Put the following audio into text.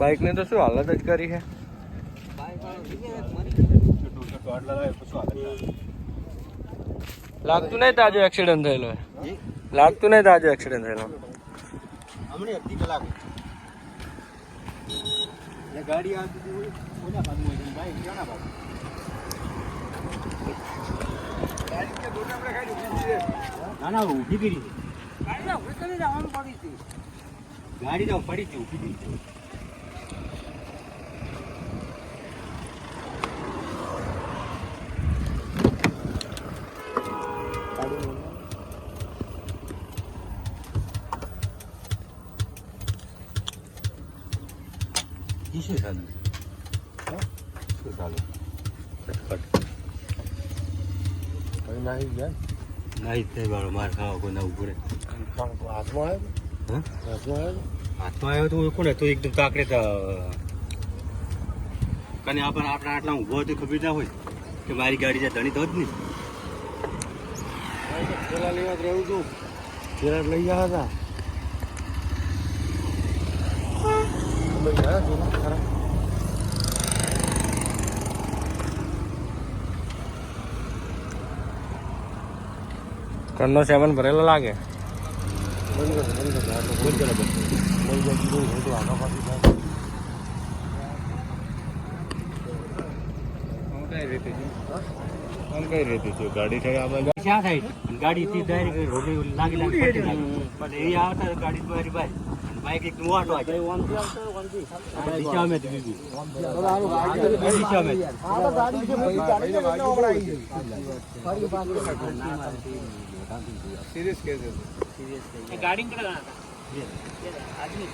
Bike ને તો શું હાલત જ કરી છે. લાગતું નહીં તાજો એક્સિડન્ટ થયેલો. લાગતું નહીં તાજો એક્સિડન્ટ થયેલો. હમણાં અડધી કલાક ગાડી આવતી કોના ભાગમાં બાઈક ક્યાંના ભાગ ના ના ઊભી કરી ગાડી તો પડી હતી ઊભી કરી શું ચાલુ શું ચાલુ નાહી જાય નાહી થાય મારો માર ખાવા કોઈ ના ઉભું હાથમાં આવ્યો. હાથમાં આવ્યો તો કોને તો એકદમ તાકડે કને આપણે આટલા ઊભો હતો ખબર ના હોય કે મારી ગાડી જ્યાં ધણી તો જ નહીં પેલા લેવા રહેવું છું. પેલા લઈ ગયા હતા. કન્નો 7 ભરેલો લાગે. કઈ રીતે છે ગાડી થઈ આ બાજુ ક્યાં થાય ગાડી થી ડાયરેક્ટ રોડ લાગી પડી લાગી પણ એ આવતા ગાડી મારી બાઈક એક મોટો આ દિશા મેં દીધી દિશા મેં सीरियस केस है. गाड़ी करा आदमी